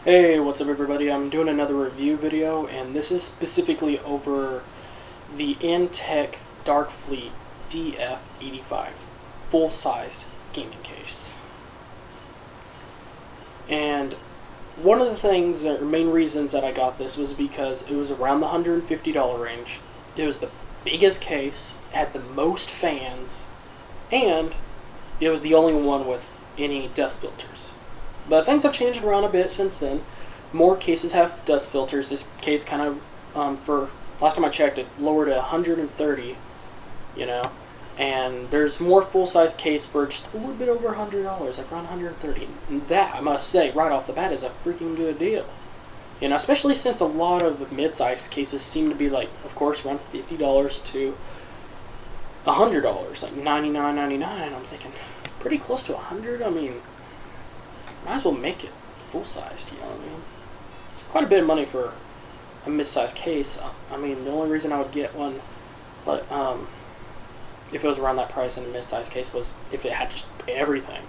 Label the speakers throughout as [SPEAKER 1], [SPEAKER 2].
[SPEAKER 1] Hey, what's up everybody? I'm doing another review video, and this is specifically over the Antec Darkfleet DF85 full-sized gaming case. And one of the things, or main reasons that I got this was because it was around the $150 range. It was the biggest case, had the most fans, and it was the only one with any dust filters. But things have changed around a bit since then. More cases have dust filters. This case kind of, for last time I checked, it lowered to 130, and there's more full-size case for just a little bit over $100, like around 130. And that, I must say, right off the bat, is a freaking good deal. Especially since a lot of mid-size cases seem to be like, of course, around $50 to $100, like $99.99. And I'm thinking, pretty close to $100. I mean, might as well make it full-sized, you know what I mean? It's quite a bit of money for a mid-sized case. I mean, the only reason I would get one, but if it was around that price in a mid-sized case, was if it had just everything,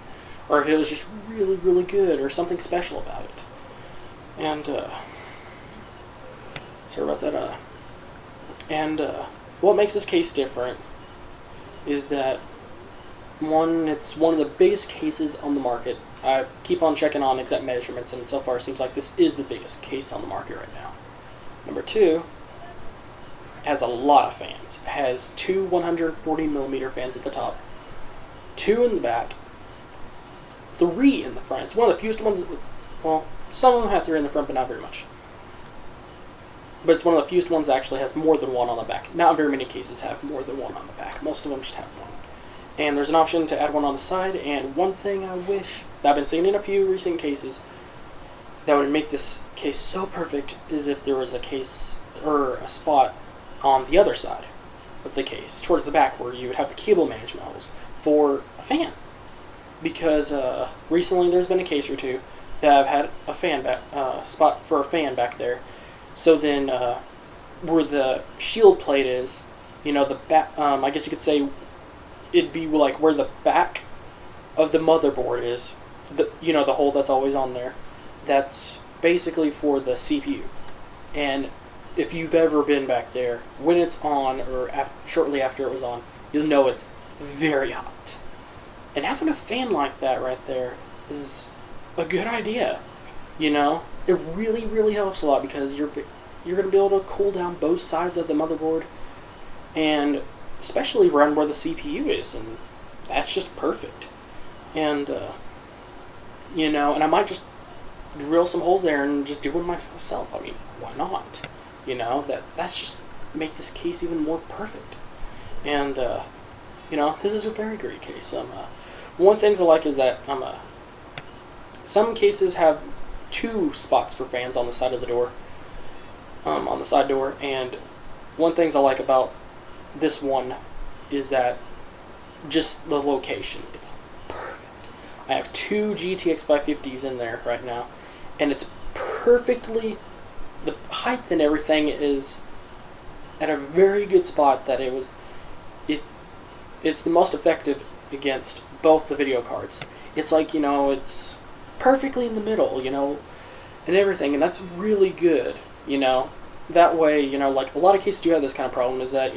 [SPEAKER 1] or if it was just really, really good, or something special about it. And sorry about that. What makes this case different is that it's one of the biggest cases on the market. I keep on checking on exact measurements, and so far it seems like this is the biggest case on the market right now. Number two, has a lot of fans. It has two 140mm fans at the top, two in the back, three in the front. It's one of the fewest ones well, some of them have three in the front, but not very much. But it's one of the fewest ones that actually has more than one on the back. Not very many cases have more than one on the back. Most of them just have one. And there's an option to add one on the side, and one thing I wish that I've been seeing in a few recent cases that would make this case so perfect is if there was a case or a spot on the other side of the case, towards the back, where you would have the cable management holes for a fan. Because recently there's been a case or two that have had a fan spot for a fan back there. So then where the shield plate is, the back, I guess you could say it'd be like where the back of the motherboard is, the hole that's always on there. That's basically for the CPU. And if you've ever been back there, when it's on, or shortly after it was on, you'll know it's very hot. And having a fan like that right there is a good idea. It really, really helps a lot, because you're going to be able to cool down both sides of the motherboard, and especially around where the CPU is, and that's just perfect. And and I might just drill some holes there and just do one myself. I mean, why not? That's just make this case even more perfect. And this is a very great case. One of the things I like is that some cases have two spots for fans on the side of the door, on the side door. And one of the things I like about this one is that just the location. It's perfect. I have two GTX 550s in there right now, and it's perfectly, the height and everything is at a very good spot that it's the most effective against both the video cards. It's like, it's perfectly in the middle, and everything, and that's really good, That way, like a lot of cases do have this kind of problem, is that,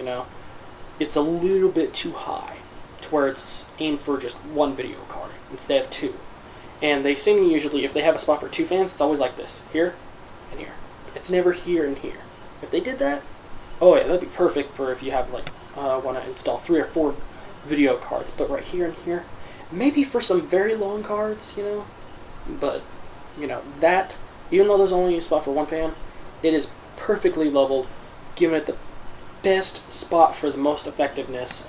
[SPEAKER 1] it's a little bit too high to where it's aimed for just one video card instead of two. And they seem usually, if they have a spot for two fans, it's always like this, here and here. It's never here and here. If they did that, oh yeah, that'd be perfect for if you have like want to install 3 or 4 video cards. But right here and here, maybe for some very long cards, But that, even though there's only a spot for one fan, it is perfectly leveled, giving it the best spot for the most effectiveness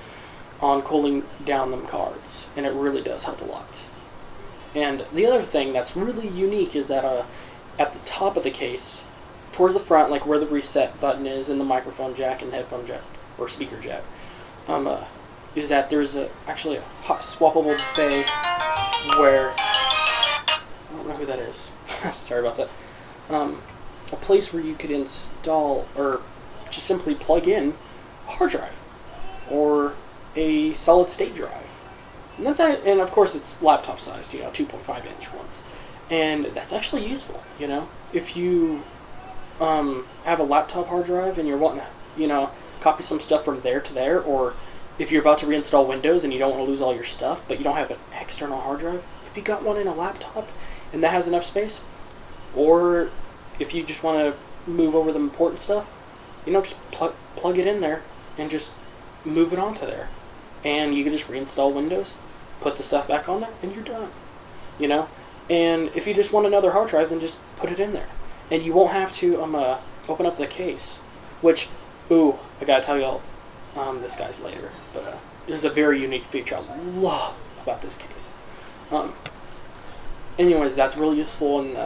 [SPEAKER 1] on cooling down them cards, and it really does help a lot. And the other thing that's really unique is that at the top of the case, towards the front, like where the reset button is, and the microphone jack and headphone jack or speaker jack, is that there's actually a hot swappable bay where, I don't know who that is. Sorry about that. A place where you could install or just simply plug in a hard drive or a solid state drive. And of course it's laptop sized, 2.5-inch ones. And that's actually useful, you know? If you have a laptop hard drive and you're wanting to, copy some stuff from there to there, or if you're about to reinstall Windows and you don't want to lose all your stuff, but you don't have an external hard drive, if you got one in a laptop and that has enough space, or if you just want to move over the important stuff, just plug it in there and just move it onto there. And you can just reinstall Windows, put the stuff back on there, and you're done. And if you just want another hard drive, then just put it in there. And you won't have to open up the case. Which, I gotta tell y'all this guy's later. But there's a very unique feature I love about this case. Anyways, that's really useful. And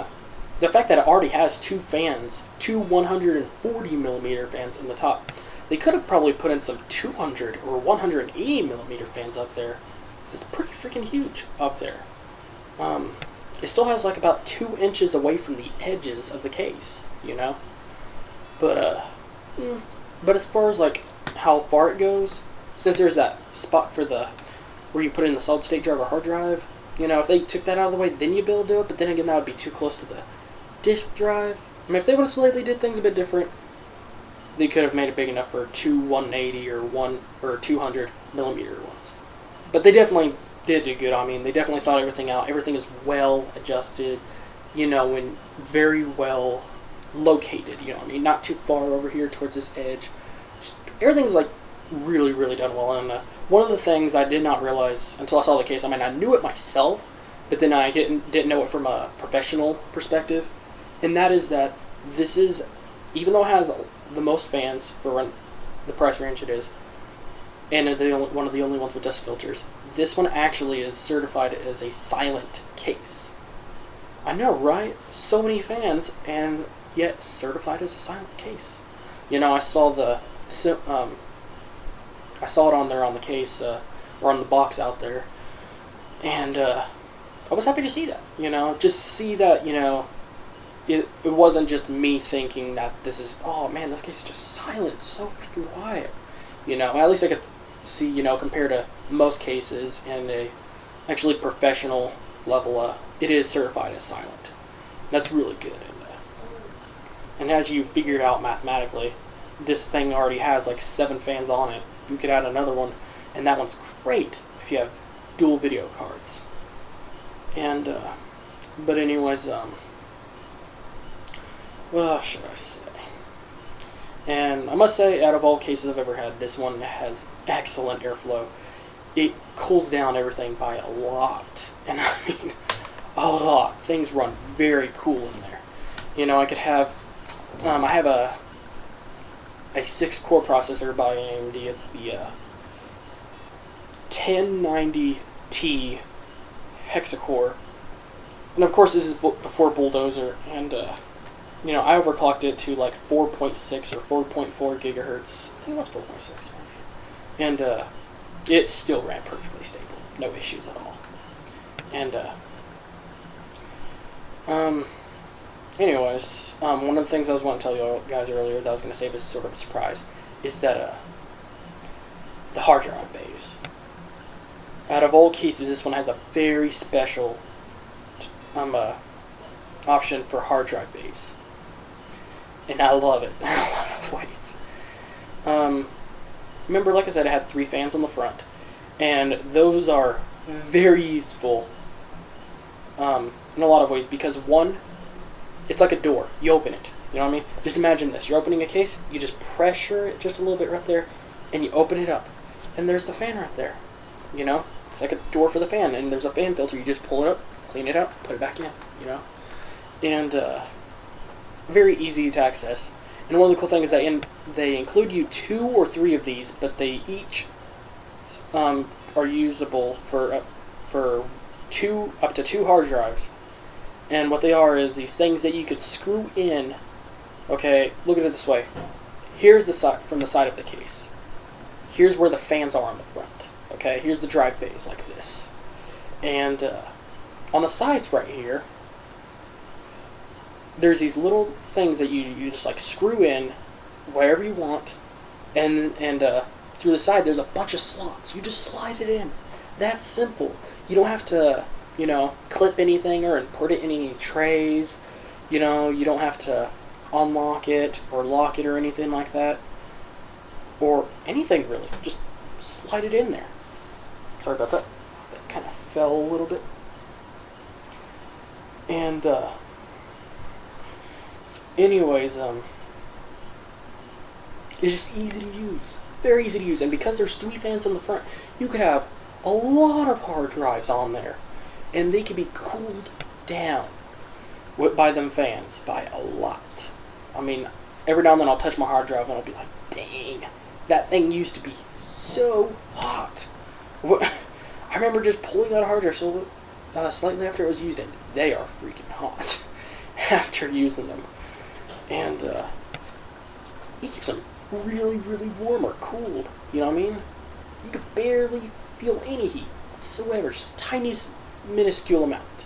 [SPEAKER 1] the fact that it already has two 140mm fans in the top. They could have probably put in some 200 or 180mm fans up there. It's pretty freaking huge up there. It still has like about 2 inches away from the edges of the case, But as far as like how far it goes, since there's that spot for where you put in the solid state drive or hard drive, if they took that out of the way, then you'd be able to do it. But then again, that would be too close to the disk drive. I mean, if they would have slightly did things a bit different, they could have made it big enough for 2 180 or 200mm ones. But they definitely did do good. I mean, they definitely thought everything out. Everything is well adjusted, and very well located. Not too far over here towards this edge. Just everything's like really, really done well. And one of the things I did not realize until I saw the case, I mean, I knew it myself, but then I didn't know it from a professional perspective, and that is that this is, even though it has the most fans for the price range it is, and one of the only ones with dust filters, this one actually is certified as a silent case. I know, right? So many fans, and yet certified as a silent case. I saw I saw it on there on the case, or on the box out there, and I was happy to see that. Just see that. It wasn't just me thinking that this is, oh man, this case is just silent, so freaking quiet. At least I could see, compared to most cases and a actually professional level, it is certified as silent. That's really good. And as you figure it out mathematically, this thing already has like 7 fans on it. You could add another one, and that one's great if you have dual video cards. And, but anyways, what else should I say? And I must say, out of all cases I've ever had, this one has excellent airflow. It cools down everything by a lot. And I mean, a lot. Things run very cool in there. I could have, I have a 6-core processor by AMD. It's the 1090T hexacore. And of course this is before Bulldozer, and I overclocked it to like 4.6 or 4.4 gigahertz. I think it was 4.6. And it still ran perfectly stable. No issues at all. And anyways, one of the things I was wanting to tell you guys earlier that I was going to save as sort of a surprise is that the hard drive bays. Out of all cases, this one has a very special option for hard drive bays. And I love it. I love it. Wait. Remember, like I said, it had 3 fans on the front. And those are very useful in a lot of ways, because one, it's like a door. You open it. You know what I mean? Just imagine this. You're opening a case, you just pressure it just a little bit right there, and you open it up. And there's the fan right there. It's like a door for the fan, and there's a fan filter. You just pull it up, clean it out, put it back in, And very easy to access. And one of the cool things is that they include you 2 or 3 of these, but they each are usable for up to 2 hard drives. And what they are is these things that you could screw in. Okay, look at it this way. Here's the side from the side of the case. Here's where the fans are on the front. Okay, here's the drive bays like this. And on the sides right here, there's these little things that you just like screw in wherever you want, and through the side there's a bunch of slots. You just slide it in. That's simple. You don't have to clip anything or put it in any trays. You don't have to unlock it or lock it or anything like that. Or anything really. Just slide it in there. Sorry about that. That kind of fell a little bit. And, anyways, it's just easy to use. Very easy to use. And because there's 3 fans on the front, you could have a lot of hard drives on there. And they could be cooled down by them fans by a lot. I mean, every now and then I'll touch my hard drive and I'll be like, dang, that thing used to be so hot. I remember just pulling out a hard drive slightly after it was used, and they are freaking hot after using them. And it keeps them really, really warm or cooled. You know what I mean? You could barely feel any heat whatsoever, just tiniest, minuscule amount.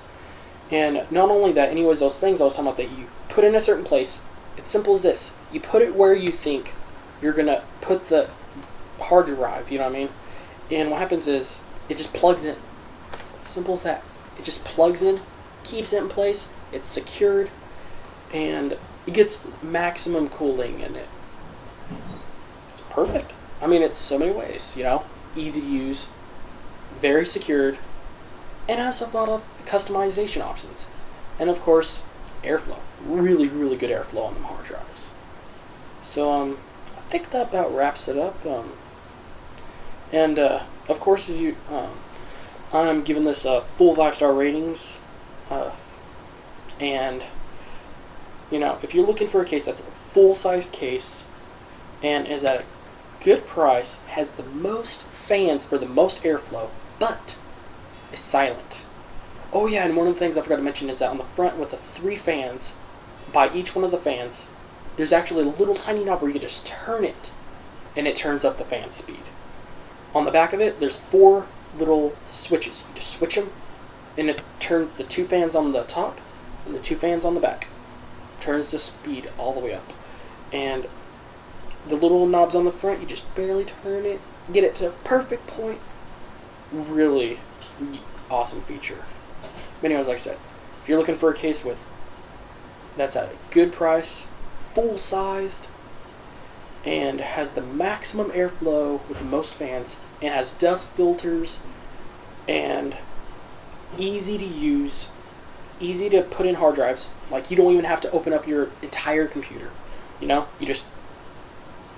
[SPEAKER 1] And not only that, anyways, those things I was talking about that you put in a certain place, it's simple as this. You put it where you think you're going to put the hard drive, you know what I mean? And what happens is, it just plugs in. Simple as that. It just plugs in, keeps it in place, it's secured, and it gets maximum cooling in it. It's perfect. I mean, it's so many ways, easy to use, very secured, and has a lot of customization options. And of course, airflow. Really, really good airflow on them hard drives. So, I think that about wraps it up. Of course, as I'm giving this full 5-star ratings. And, if you're looking for a case that's a full-sized case and is at a good price, has the most fans for the most airflow, but is silent. Oh yeah, and one of the things I forgot to mention is that on the front with the 3 fans, by each one of the fans, there's actually a little tiny knob where you can just turn it, and it turns up the fan speed. On the back of it, there's 4 little switches. You just switch them, and it turns the 2 fans on the top and the 2 fans on the back. Turns the speed all the way up. And the little knobs on the front, you just barely turn it, get it to a perfect point. Really awesome feature. But anyways, like I said, if you're looking for a case that's at a good price, full-sized, and has the maximum airflow with the most fans, and has dust filters, and easy to use, easy to put in hard drives. Like, you don't even have to open up your entire computer. You just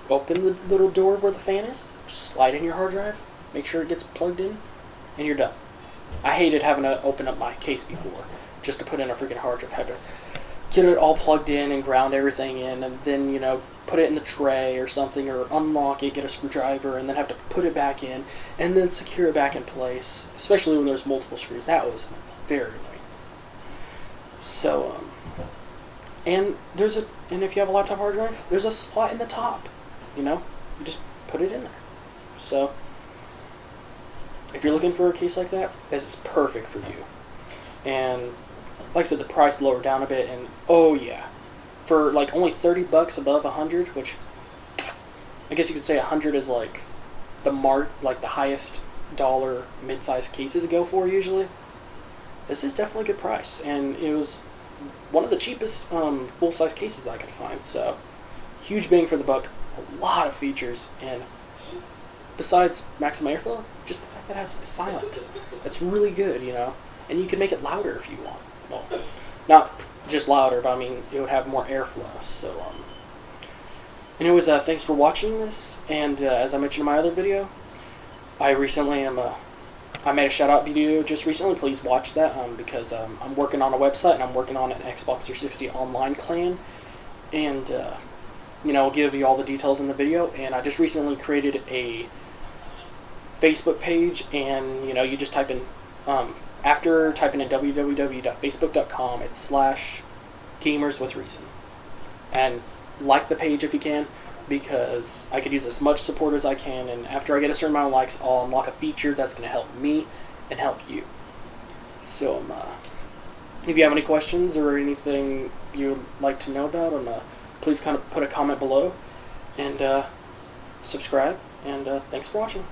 [SPEAKER 1] open the little door where the fan is, just slide in your hard drive, make sure it gets plugged in, and you're done. I hated having to open up my case before just to put in a freaking hard drive. I had to get it all plugged in and ground everything in, and then, put it in the tray or something, or unlock it, get a screwdriver, and then have to put it back in, and then secure it back in place, especially when there's multiple screws. That was very annoying. So, and if you have a laptop hard drive, there's a slot in the top, you just put it in there. So, if you're looking for a case like that, this is perfect for you. And, like I said, the price lowered down a bit, and oh yeah, for like only $30 above 100, which I guess you could say 100 is like the highest dollar mid-sized cases go for usually. This is definitely a good price, and it was one of the cheapest full-size cases I could find. So huge bang for the buck, a lot of features, and besides maximum airflow, just the fact that it is silent. That's really good, and you can make it louder if you want. Well, not just louder, but I mean, it would have more airflow. So, anyways, thanks for watching this, and as I mentioned in my other video, I made a shout-out video just recently. Please watch that, because I'm working on a website, and I'm working on an Xbox 360 online clan, and, I'll give you all the details in the video, and I just recently created a Facebook page, and, you just type in, after typing in www.facebook.com/gamerswithreason, and like the page if you can, because I could use as much support as I can, and after I get a certain amount of likes, I'll unlock a feature that's going to help me and help you. So, if you have any questions or anything you'd like to know about, please kind of put a comment below, and subscribe, and thanks for watching.